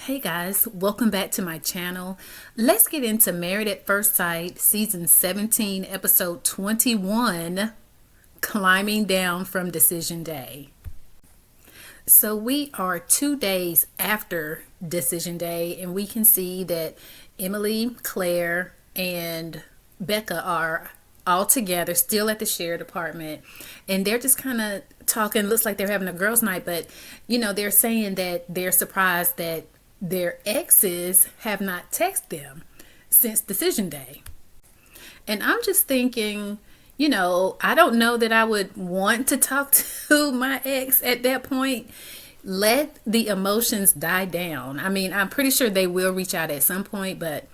Hey guys, welcome back to my channel. Let's get into Married at First Sight, season 17, episode 21, Climbing Down from Decision Day. So we are 2 days after Decision Day, and we can see that Emily, Claire, and Becca are all together, still at the shared apartment, and they're just kind of talking. Looks like they're having a girls' night, but they're saying that they're surprised that their exes have not texted them since Decision Day. And I'm just thinking, I don't know that I would want to talk to my ex at that point. Let the emotions die down. I mean, I'm pretty sure they will reach out at some point, but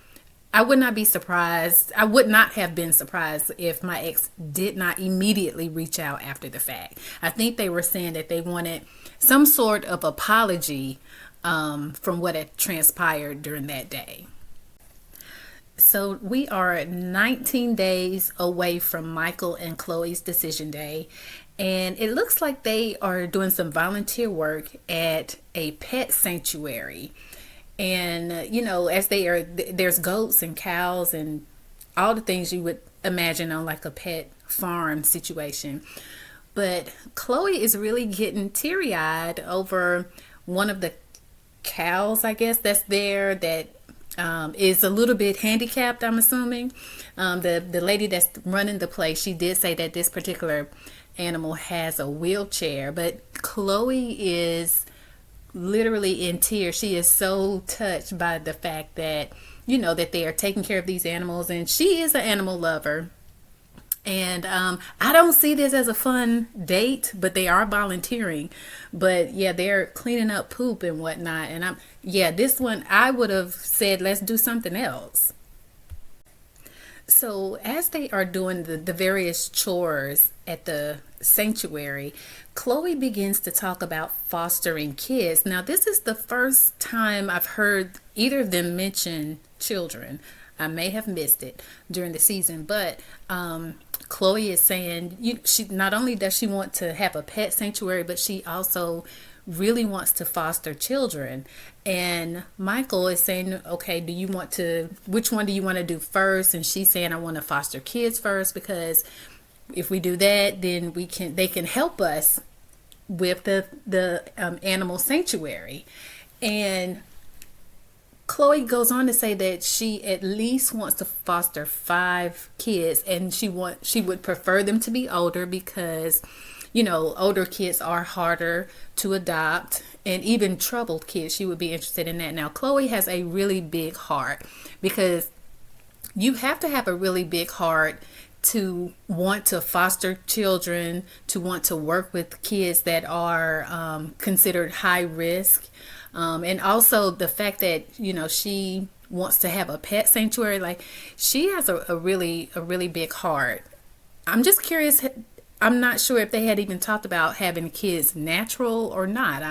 I would not be surprised. I would not have been surprised if my ex did not immediately reach out after the fact. I think they were saying that they wanted some sort of apology from what had transpired during that day. So we are 19 days away from Michael and Chloe's decision day, and it looks like they are doing some volunteer work at a pet sanctuary. And as there's goats and cows and all the things you would imagine on like a pet farm situation. But Chloe is really getting teary-eyed over one of the cows, I guess, that's there that is a little bit handicapped, I'm assuming. The lady that's running the place, she did say that this particular animal has a wheelchair, but Chloe is literally in tears. She is so touched by the fact that that they are taking care of these animals, and she is an animal lover. And I don't see this as a fun date, but they are volunteering. But yeah, they're cleaning up poop and whatnot. And this one I would have said, let's do something else. So as they are doing the various chores at the sanctuary, Chloe begins to talk about fostering kids. Now, this is the first time I've heard either of them mention children. I may have missed it during the season, but Chloe is saying she not only does she want to have a pet sanctuary, but she also really wants to foster children. And Michael is saying, okay, which one do you want to do first? And she's saying, I want to foster kids first, because if we do that, then they can help us with the animal sanctuary. And Chloe goes on to say that she at least wants to foster 5 kids, and she would prefer them to be older because older kids are harder to adopt, and even troubled kids, she would be interested in that. Now, Chloe has a really big heart, because you have to have a really big heart to want to foster children, to want to work with kids that are considered high risk. And also the fact that, she wants to have a pet sanctuary. Like, she has a really big heart. I'm just curious. I'm not sure if they had even talked about having kids natural or not.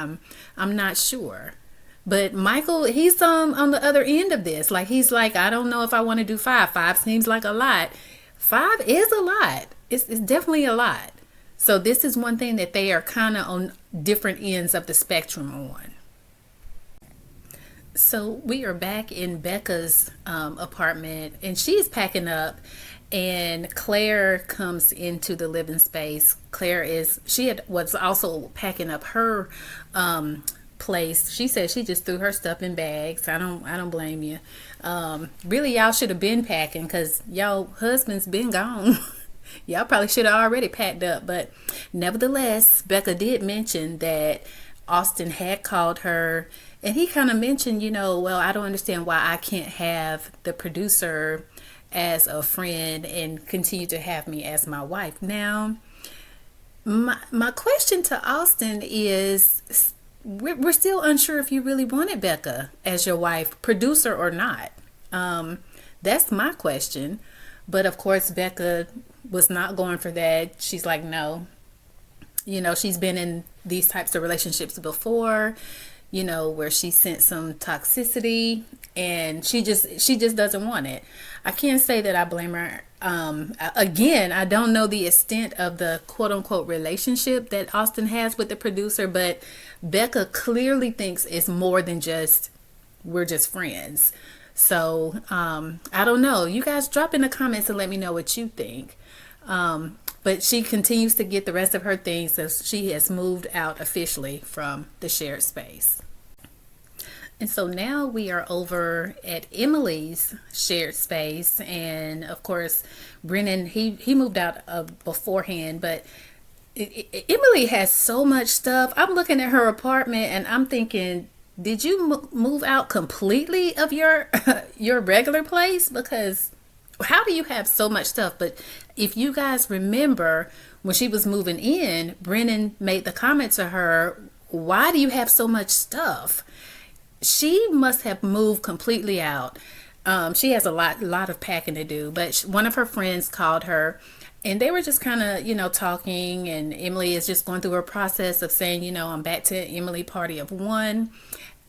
I'm not sure. But Michael, he's on the other end of this. Like, he's like, I don't know if I want to do 5. 5 seems like a lot. 5 is a lot. It's definitely a lot. So this is one thing that they are kind of on different ends of the spectrum on. So we are back in Becca's apartment, and she's packing up, and Claire comes into the living space. Claire was also packing up her place. She said she just threw her stuff in bags. I don't blame you. Really, y'all should have been packing, because y'all husband's been gone. Y'all probably should have already packed up. But nevertheless, Becca did mention that Austin had called her, and he kind of mentioned, well, I don't understand why I can't have the producer as a friend and continue to have me as my wife. Now, my question to Austin is, we're still unsure if you really wanted Becca as your wife, producer or not. That's my question. But of course, Becca was not going for that. She's like, no. She's been in these types of relationships before, where she sent some toxicity, and she just doesn't want it. I can't say that I blame her. Again, I don't know the extent of the quote unquote relationship that Austin has with the producer, but Becca clearly thinks it's more than just we're just friends. So I don't know. You guys drop in the comments and let me know what you think. But she continues to get the rest of her things, so she has moved out officially from the shared space. And so now we are over at Emily's shared space. And of course, Brennan, he moved out beforehand, but Emily has so much stuff. I'm looking at her apartment and I'm thinking, did you move out completely of your your regular place? Because how do you have so much stuff? But if you guys remember, when she was moving in, Brennan made the comment to her, why do you have so much stuff? She must have moved completely out. She has a lot of packing to do, but one of her friends called her and they were just kind of, talking, and Emily is just going through her process of saying, I'm back to Emily party of one,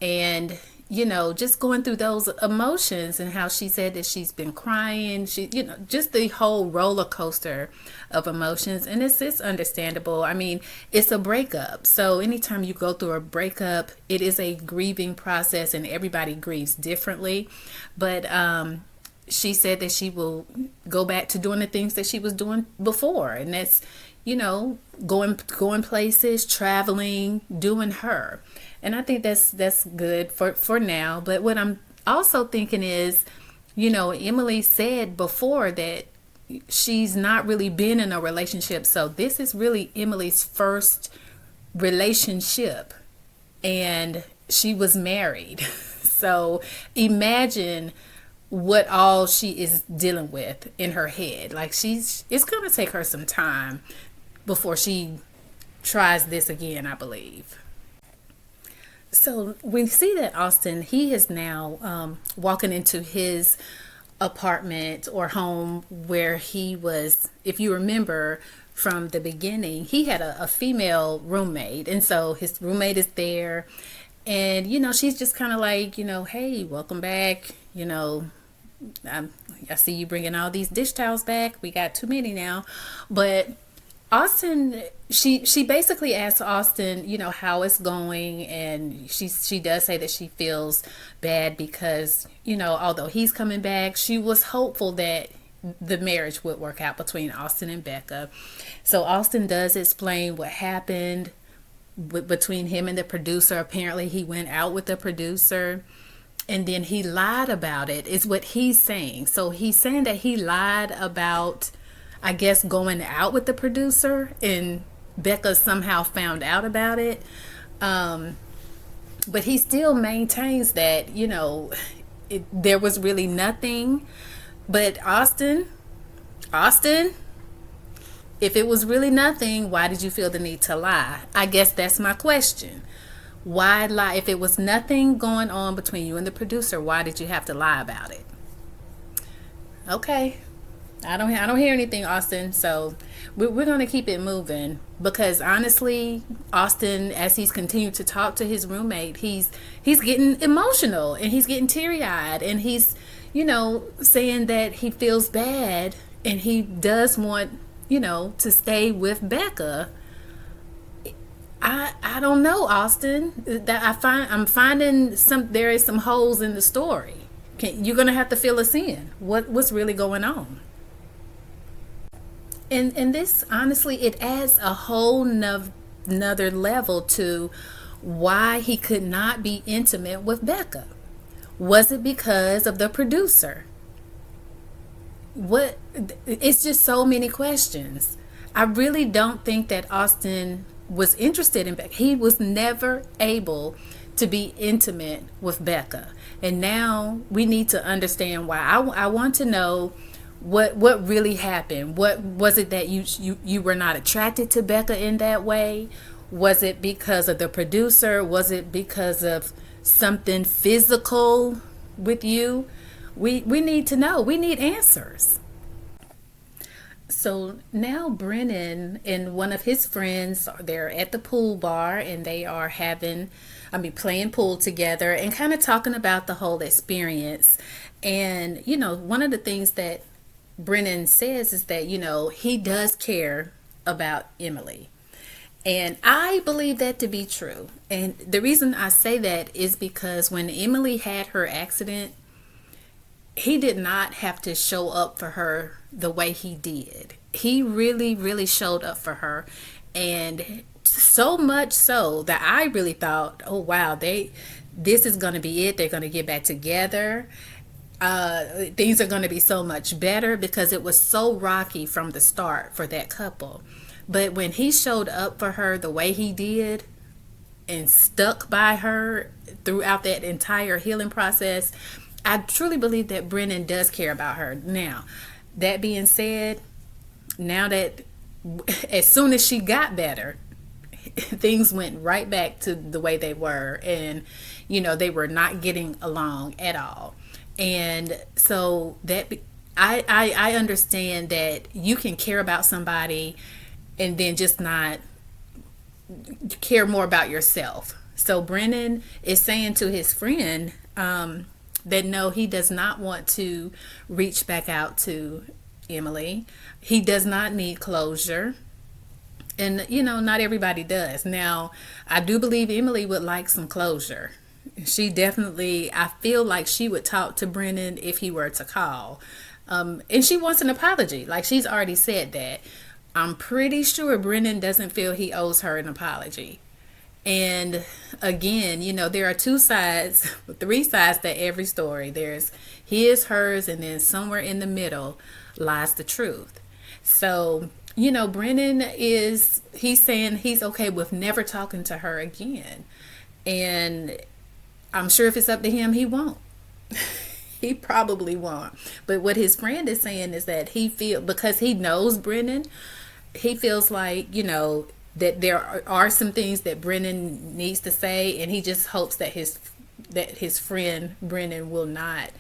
and just going through those emotions, and how she said that she's been crying, just the whole roller coaster of emotions. And it's understandable. I mean, it's a breakup, so anytime you go through a breakup, it is a grieving process, and everybody grieves differently. But she said that she will go back to doing the things that she was doing before, and that's going places, traveling, doing her. And I think that's good for now. But what I'm also thinking is, Emily said before that she's not really been in a relationship. So this is really Emily's first relationship. And she was married. So imagine what all she is dealing with in her head. Like, it's going to take her some time before she tries this again, I believe. So we see that Austin, he is now walking into his apartment or home where he was, if you remember from the beginning, he had a female roommate. And so his roommate is there. And, she's just kind of like, hey, welcome back. I see you bringing all these dish towels back. We got too many now. But Austin, she basically asks Austin, how it's going, and she does say that she feels bad because, although he's coming back, she was hopeful that the marriage would work out between Austin and Becca. So Austin does explain what happened between him and the producer. Apparently he went out with the producer, and then he lied about it, is what he's saying. So he's saying that he lied about, I guess, going out with the producer, and Becca somehow found out about it. But he still maintains that, there was really nothing. But Austin, if it was really nothing, why did you feel the need to lie? I guess that's my question. Why lie? If it was nothing going on between you and the producer, why did you have to lie about it? Okay. I don't hear anything, Austin. So we're going to keep it moving, because honestly, Austin, as he's continued to talk to his roommate, he's getting emotional, and he's getting teary-eyed, and he's, saying that he feels bad, and he does want, to stay with Becca. I don't know, Austin. That I'm finding there is some holes in the story. You're going to have to fill us in. What's really going on? And this, honestly, it adds a whole nother level to why he could not be intimate with Becca. Was it because of the producer? It's just so many questions. I really don't think that Austin was interested in Becca. He was never able to be intimate with Becca. And now we need to understand why. I want to know what really happened. What was it that you were not attracted to Becca in that way? Was it because of the producer? Was it because of something physical with you? We need to know. We need answers. So now Brennan and one of his friends, they're at the pool bar, and they are playing pool together and kind of talking about the whole experience. And, one of the things that Brennan says is that, he does care about Emily. And I believe that to be true. And the reason I say that is because when Emily had her accident, he did not have to show up for her the way he did. He really, really showed up for her. And so much so that I really thought, oh wow, this is going to be it. They're going to get back together. Things are going to be so much better, because it was so rocky from the start for that couple. But when he showed up for her the way he did and stuck by her throughout that entire healing process, I truly believe that Brennan does care about her. Now, that being said, now that as soon as she got better, things went right back to the way they were, and they were not getting along at all. And so that I understand that you can care about somebody and then just not care more about yourself. So Brennan is saying to his friend that no, he does not want to reach back out to Emily. He does not need closure. And, not everybody does. Now, I do believe Emily would like some closure. She definitely, I feel like she would talk to Brennan if he were to call. And she wants an apology. Like, she's already said that. I'm pretty sure Brennan doesn't feel he owes her an apology. And again, there are two sides, three sides to every story. There's his, hers, and then somewhere in the middle lies the truth. So, Brennan he's saying he's okay with never talking to her again. And I'm sure if it's up to him, he won't. He probably won't. But what his friend is saying is that because he knows Brennan, he feels like, that there are some things that Brennan needs to say, and he just hopes that his friend Brennan will not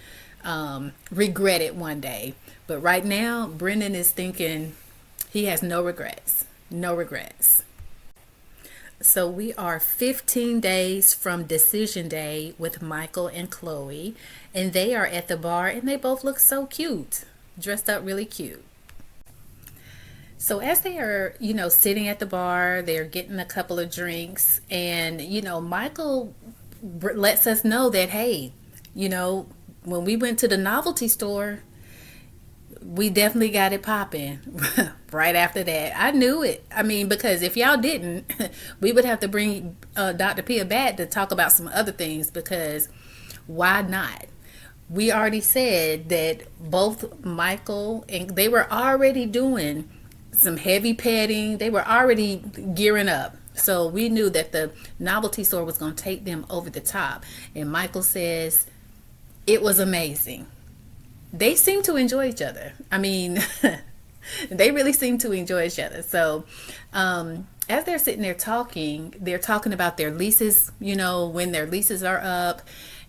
regret it one day. But right now, Brennan is thinking he has no regrets. No regrets. So we are 15 days from decision day with Michael and Chloe, and they are at the bar, and they both look so cute, dressed up really cute. So as they are, sitting at the bar, they're getting a couple of drinks, and, Michael lets us know that, hey, when we went to the novelty store, we definitely got it popping right after that. I knew it. I mean, because if y'all didn't, we would have to bring Dr. Pia back to talk about some other things, because why not? We already said that both Michael and they were already doing some heavy petting. They were already gearing up. So we knew that the novelty store was going to take them over the top. And Michael says it was amazing. They seem to enjoy each other. I mean, they really seem to enjoy each other. So as they're sitting there talking, they're talking about their leases, when their leases are up.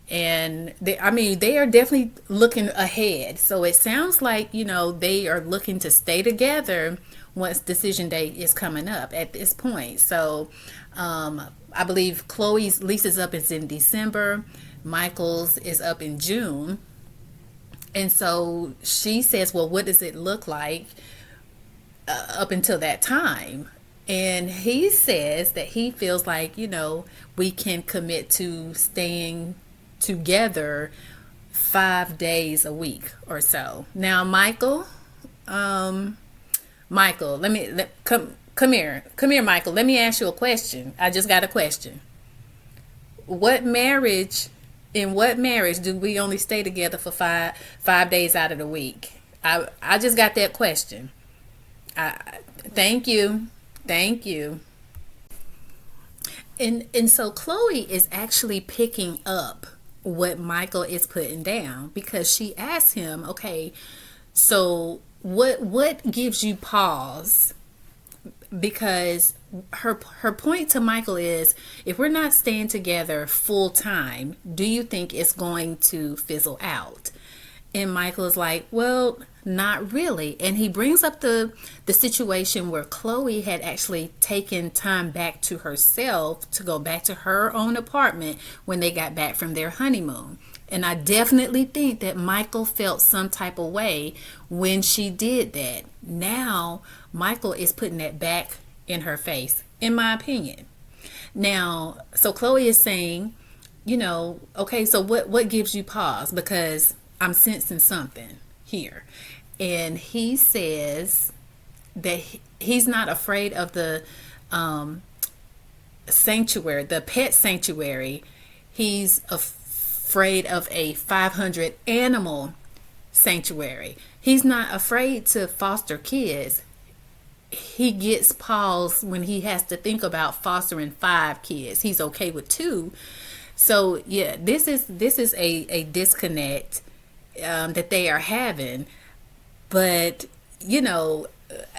And they are definitely looking ahead. So it sounds like, they are looking to stay together once decision day is coming up at this point. So I believe Chloe's lease is up, it's in December. Michael's is up in June. And so she says, well, what does it look like up until that time? And he says that he feels like, we can commit to staying together 5 days a week or so. Now, Michael, come here, Michael. Let me ask you a question. I just got a question. In what marriage do we only stay together for five days out of the week? I just got that question. Thank you. And so Chloe is actually picking up what Michael is putting down, because she asks him, okay, so what gives you pause? Because her point to Michael is, if we're not staying together full time, do you think it's going to fizzle out? And Michael is like, well, not really. And he brings up the situation where Chloe had actually taken time back to herself to go back to her own apartment when they got back from their honeymoon. And I definitely think that Michael felt some type of way when she did that. Now, Michael is putting that back in her face. in my opinion. Now, so Chloe is saying, okay, so what gives you pause? Because I'm sensing something here. And he says that he's not afraid of the sanctuary, the pet sanctuary. He's afraid of a 500 animal sanctuary. He's not afraid to foster kids. He gets pause when he has to think about fostering 5 kids. He's okay with 2. So yeah, this is a disconnect that they are having. But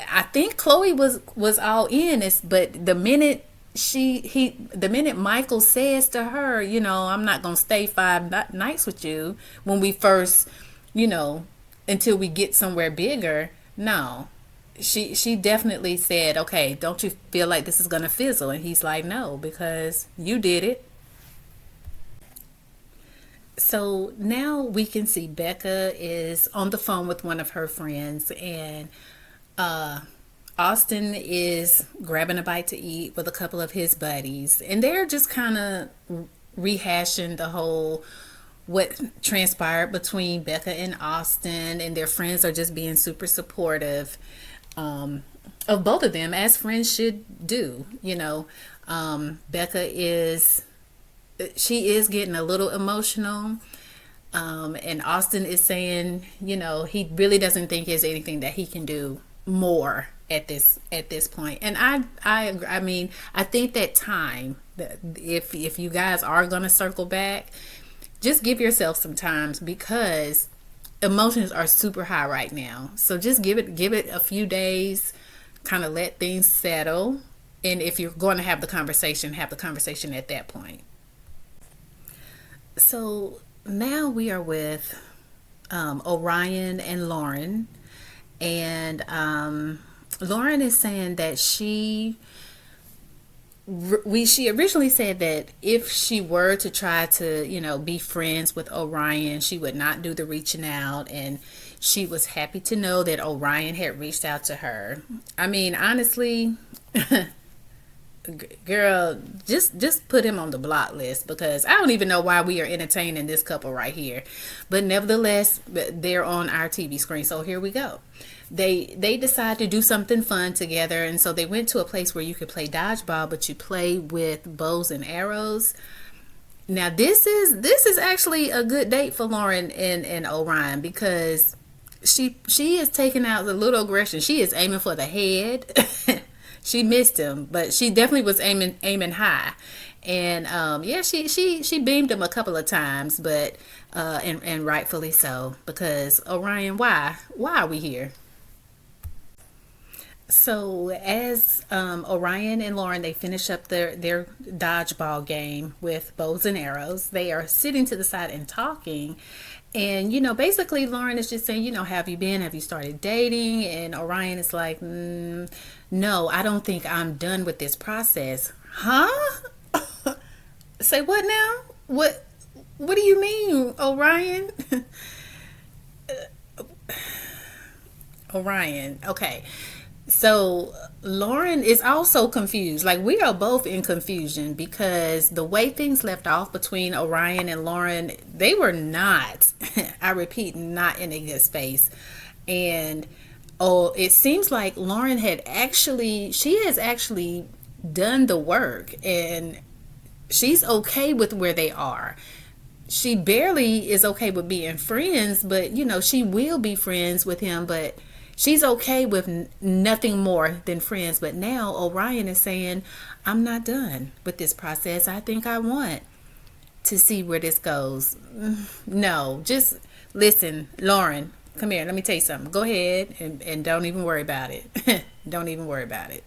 I think Chloe was all in this, but the minute the minute Michael says to her, I'm not gonna stay 5 nights with you when we first, until we get somewhere bigger. No, she definitely said, okay, don't you feel like this is gonna fizzle? And he's like, no, because you did it. So now we can see Becca is on the phone with one of her friends, and uh, Austin is grabbing a bite to eat with a couple of his buddies, and they're just kind of rehashing the whole what transpired between Becca and Austin, and their friends are just being super supportive of both of them, as friends should do. Becca is she is getting a little emotional. And Austin is saying, he really doesn't think there's anything that he can do more at this point. And I mean, I think that time, that if you guys are gonna circle back, just give yourself some time, because emotions are super high right now. So just give it a few days, kind of let things settle. And if you're going to have the conversation at that point. So now we are with Orion and Lauren, and Lauren is saying that she originally said that if she were to try to be friends with Orion, she would not do the reaching out, and she was happy to know that Orion had reached out to her. I mean, honestly, girl, just put him on the block list, because I don't even know why we are entertaining this couple right here. But nevertheless, they're on our TV screen, so here we go. They decide to do something fun together, and so they went to a place where you could play dodgeball, but you play with bows and arrows. Now this is actually a good date for Lauren and Orion, because she is taking out the little aggression. She is aiming for the head. She missed him, but she definitely was aiming high. And yeah, she beamed him a couple of times, but and rightfully so, because Orion, why are we here? So as Orion and Lauren, they finish up their dodgeball game with bows and arrows, they are sitting to the side and talking. And basically Lauren is just saying, have you been? Have you started dating? And Orion is like, no, I don't think I'm done with this process. Huh? Say what now? What do you mean, Orion? Orion. Okay. So Lauren is also confused. Like, we are both in confusion, because the way things left off between Orion and Lauren, they were not, I repeat, not in a good space. And it seems like Lauren she has actually done the work, and she's okay with where they are. She barely is okay with being friends, but she will be friends with him, but she's okay with nothing more than friends. But now Orion is saying, I'm not done with this process. I think I want to see where this goes. No, just listen, Lauren, come here. Let me tell you something. Go ahead and don't even worry about it. Don't even worry about it.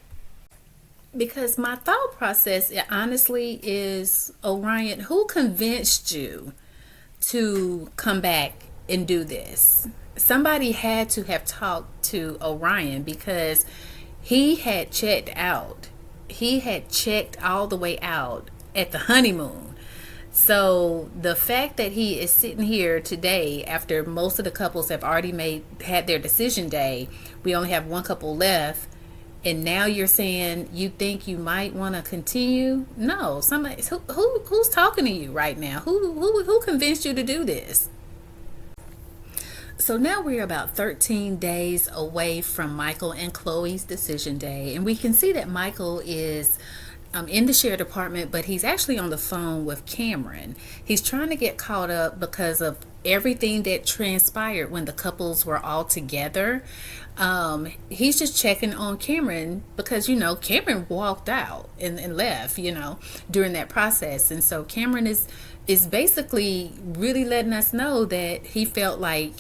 Because my thought process, honestly, is, Orion, who convinced you to come back and do this? Somebody had to have talked to Orion, because he had checked out. He had checked all the way out at the honeymoon. So the fact that he is sitting here today, after most of the couples have already had their decision day, we only have one couple left. and now you're saying you think you might want to continue. No, somebody who's talking to you right now, who convinced you to do this? So now we're about 13 days away from Michael and Chloe's decision day, and we can see that Michael is in the shared apartment, but he's actually on the phone with Cameron. He's trying to get caught up because of everything that transpired when the couples were all together. He's just checking on Cameron because, Cameron walked out and left, during that process. And so Cameron is basically really letting us know that he felt like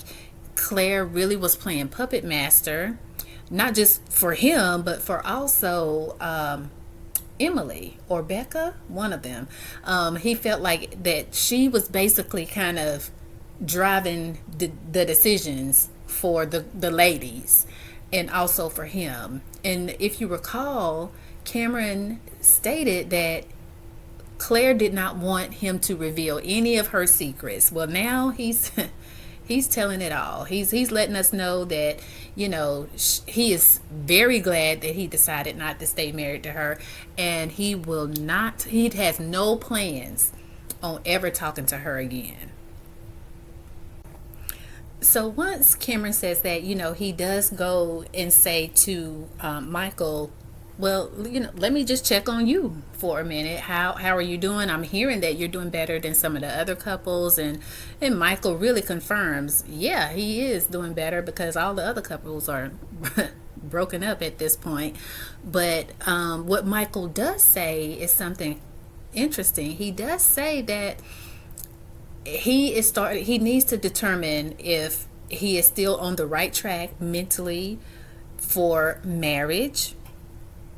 Claire really was playing puppet master, not just for him, but for also Emily or Becca, one of them. He felt like that she was basically kind of driving the decisions for the ladies and also for him. And if you recall, Cameron stated that Claire did not want him to reveal any of her secrets. Well, now he's he's telling it all. He's letting us know that, he is very glad that he decided not to stay married to her, and he has no plans on ever talking to her again. So once Cameron says that, he does go and say to Michael, well, let me just check on you for a minute. How are you doing? I'm hearing that you're doing better than some of the other couples. And Michael really confirms, yeah, he is doing better because all the other couples are broken up at this point. But what Michael does say is something interesting. He does say that he needs to determine if he is still on the right track mentally for marriage.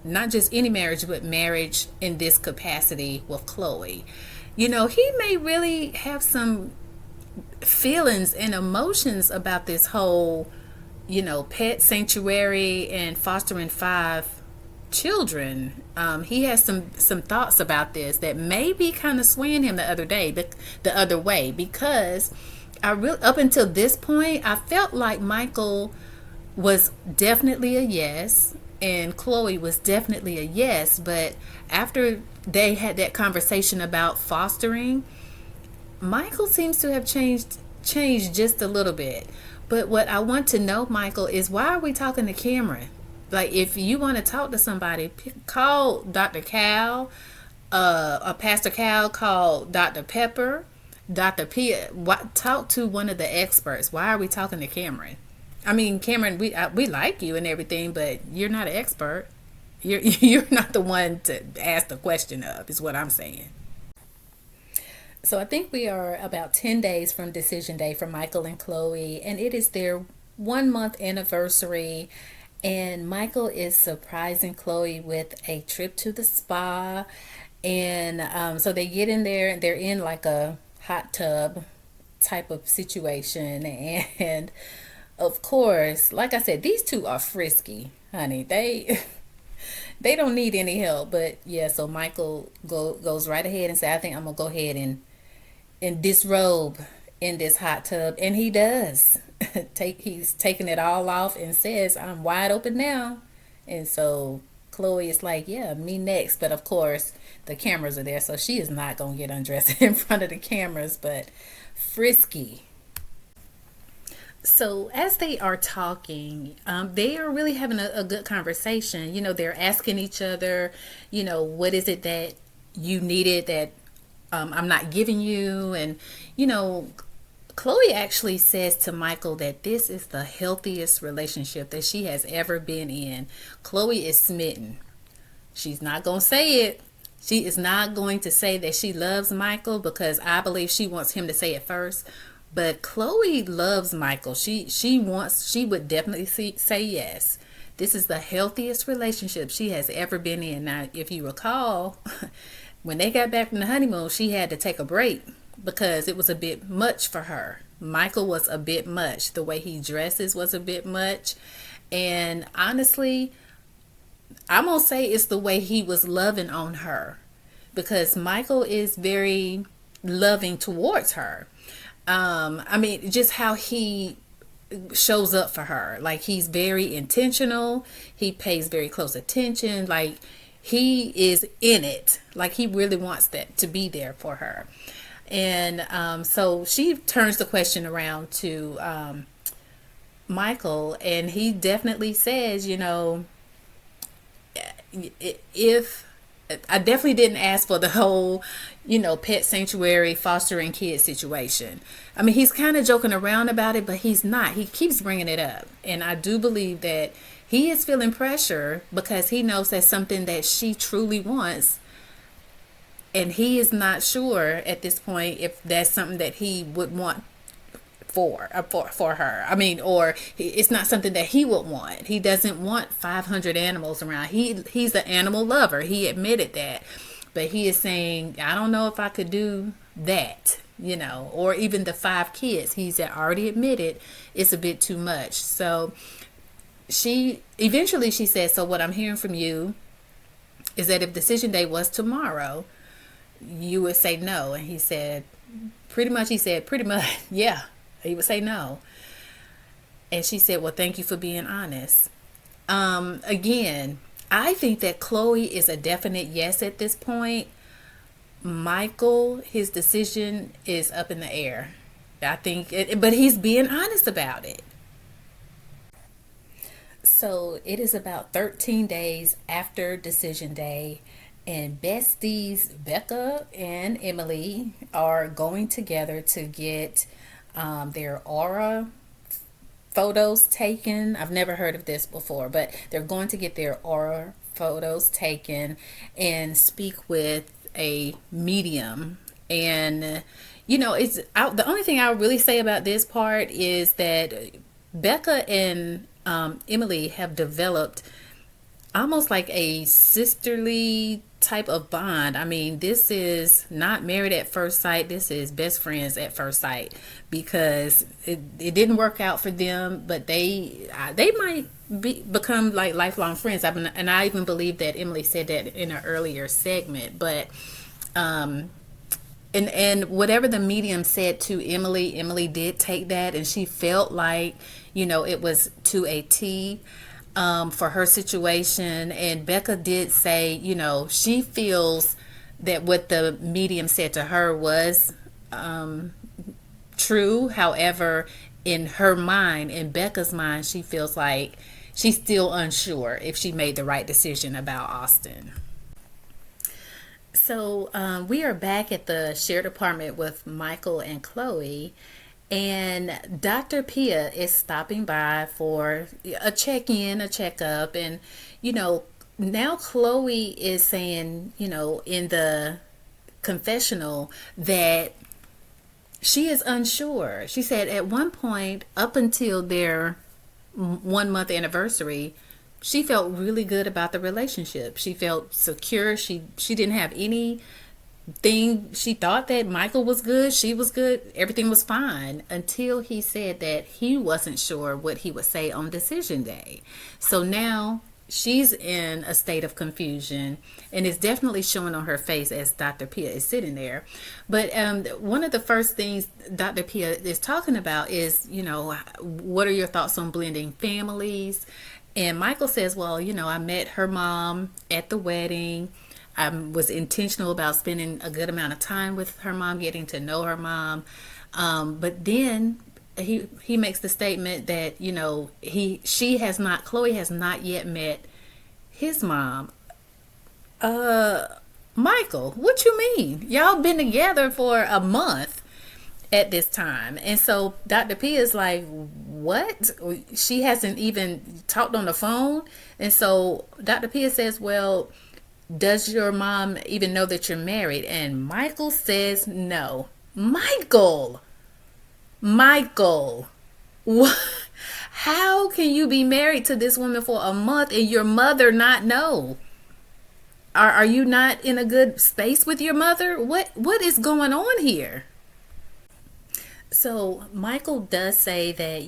Not just any marriage, but marriage in this capacity with Chloe. He may really have some feelings and emotions about this whole, pet sanctuary and fostering 5 children. He has some thoughts about this that may be kind of swaying him the other way, because up until this point, I felt like Michael was definitely a yes and Chloe was definitely a yes, but after they had that conversation about fostering, Michael seems to have changed just a little bit. But what I want to know, Michael, is why are we talking to Cameron? Like, if you want to talk to somebody, call Dr. Cal, Pastor Cal, call Dr. Pepper, Dr. P. Talk to one of the experts. Why are we talking to Cameron? I mean, Cameron, we like you and everything, but you're not an expert. You're not the one to ask the question of, is what I'm saying. So I think we are about 10 days from decision day for Michael and Chloe, and it is their 1 month anniversary. And Michael is surprising Chloe with a trip to the spa. And so they get in there and they're in like a hot tub type of situation. And of course, like I said, these two are frisky, honey. They don't need any help. But yeah, so Michael goes right ahead and say, I think I'm gonna go ahead and disrobe in this hot tub, and he does. He's taking it all off and says, I'm wide open now. And so Chloe is like, yeah, me next. But of course the cameras are there, so she is not gonna get undressed in front of the cameras. But frisky. So as they are talking, they are really having a good conversation. They're asking each other, what is it that you needed that I'm not giving you? And Chloe actually says to Michael that this is the healthiest relationship that she has ever been in. Chloe is smitten. She's not going to say it. She is not going to say that she loves Michael, because I believe she wants him to say it first. But Chloe loves Michael. She would definitely say yes. This is the healthiest relationship she has ever been in. Now, if you recall, when they got back from the honeymoon, she had to take a break because it was a bit much for her. Michael was a bit much. The way he dresses was a bit much. And honestly, I'm going to say it's the way he was loving on her, because Michael is very loving towards her. I mean, just how he shows up for her. Like, he's very intentional. He pays very close attention. Like, he is in it. Like, he really wants that to be there for her. And so she turns the question around to Michael, and he definitely says, if I definitely didn't ask for the whole, pet sanctuary fostering kids situation. I mean, he's kind of joking around about it, but he's not. He keeps bringing it up. And I do believe that he is feeling pressure because he knows that's something that she truly wants. And he is not sure at this point if that's something that he would want for her. I mean, or it's not something that he would want. He doesn't want 500 animals around. He's an animal lover. He admitted that, but he is saying, I don't know if I could do that, or even the 5 kids. He's already admitted it's a bit too much. So she said, so what I'm hearing from you is that if decision day was tomorrow, you would say no. And he said, pretty much, yeah. He would say no. And she said, well, thank you for being honest. Again, I think that Chloe is a definite yes at this point. Michael, his decision is up in the air. I think, but he's being honest about it. So it is about 13 days after decision day, and besties Becca and Emily are going together to get their aura photos taken. I've never heard of this before, but they're going to get their aura photos taken and speak with a medium. And it's the only thing I really say about this part is that Becca and Emily have developed almost like a sisterly type of bond. I mean, this is not married at first sight. This is best friends at first sight, because it didn't work out for them, but they might become like lifelong friends. And I even believe that Emily said that in an earlier segment. But and whatever the medium said to Emily did take that, and she felt like it was to a T. For her situation. And Becca did say, she feels that what the medium said to her was true. However, in her mind, in Becca's mind, she feels like she's still unsure if she made the right decision about Austin. So we are back at the shared apartment with Michael and Chloe. And Dr. Pia is stopping by for a check-in, a checkup. And, now Chloe is saying, in the confessional that she is unsure. She said at one point, up until their 1-month anniversary, she felt really good about the relationship. She felt secure. She didn't have any she thought that Michael was good, she was good, everything was fine, until he said that he wasn't sure what he would say on decision day. So now she's in a state of confusion, and it's definitely showing on her face as Dr. Pia is sitting there. But one of the first things Dr. Pia is talking about is, what are your thoughts on blending families? And Michael says, well, I met her mom at the wedding. I was intentional about spending a good amount of time with her mom, getting to know her mom. But then he makes the statement that, Chloe has not yet met his mom. Michael, what you mean? Y'all been together for a month at this time. And so Dr. P is like, what? She hasn't even talked on the phone. And so Dr. P says, well, does your mom even know that you're married? And Michael says no. Michael, what? How can you be married to this woman for a month and your mother not know? Are you not in a good space with your mother? What is going on here? So Michael does say that,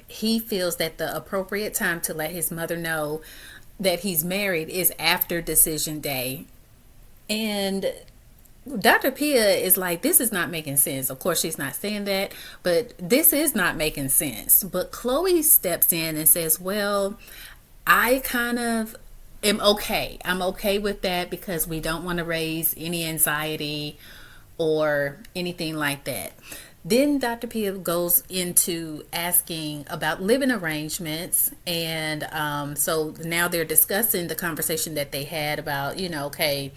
he feels that the appropriate time to let his mother know that he's married is after decision day. And Dr. Pia is like, this is not making sense. Of course, she's not saying that, but this is not making sense. But Chloe steps in and says, well, I kind of am okay. I'm okay with that because we don't want to raise any anxiety or anything like that. Then Dr. Pia goes into asking about living arrangements. And so now they're discussing the conversation that they had about, okay,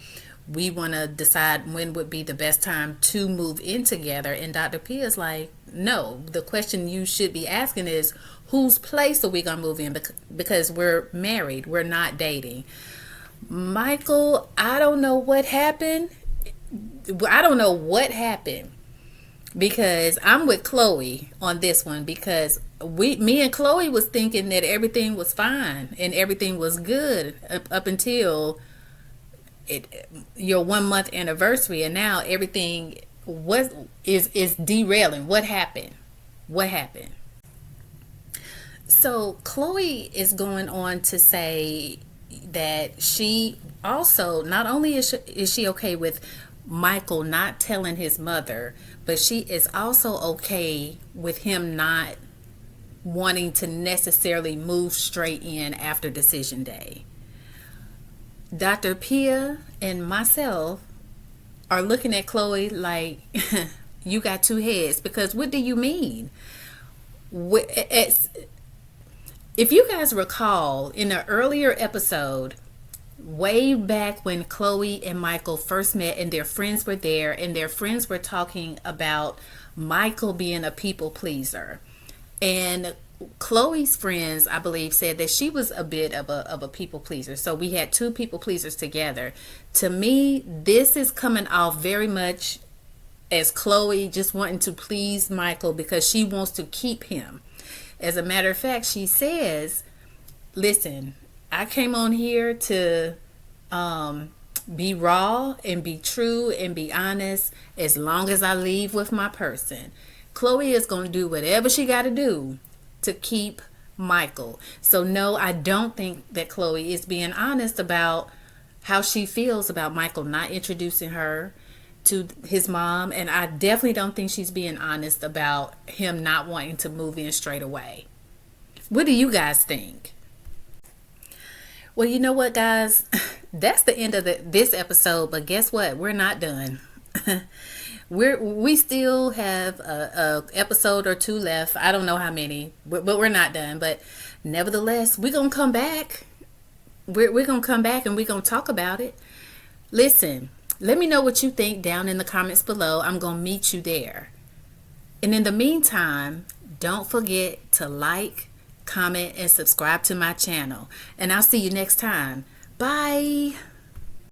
we want to decide when would be the best time to move in together. And Dr. P is like, no, the question you should be asking is, whose place are we going to move in? Because we're married, we're not dating. Michael, I don't know what happened. Because I'm with Chloe on this one, because me and Chloe was thinking that everything was fine and everything was good up until your 1 month anniversary, and now everything is derailing. What happened? So Chloe is going on to say that she also, not only is she okay with Michael not telling his mother, but she is also okay with him not wanting to necessarily move straight in after decision day. Dr. Pia and myself are looking at Chloe like, you got two heads, because what do you mean? If you guys recall, in an earlier episode, way back when Chloe and Michael first met and their friends were there, and their friends were talking about Michael being a people pleaser. And Chloe's friends, I believe, said that she was a bit of a people pleaser. So we had two people pleasers together. To me, this is coming off very much as Chloe just wanting to please Michael because she wants to keep him. As a matter of fact, she says, listen, I came on here to be raw and be true and be honest as long as I leave with my person. Chloe is going to do whatever she got to do to keep Michael. So no, I don't think that Chloe is being honest about how she feels about Michael not introducing her to his mom, and I definitely don't think she's being honest about him not wanting to move in straight away. What do you guys think? Well, you know what, guys? That's the end of this episode, but guess what? We're not done. We still have a episode or two left. I don't know how many, but we're not done. But nevertheless, we're gonna come back. We're gonna come back and we're gonna talk about it. Listen, let me know what you think down in the comments below. I'm gonna meet you there. And in the meantime, don't forget to like, comment, and subscribe to my channel. And I'll see you next time. Bye.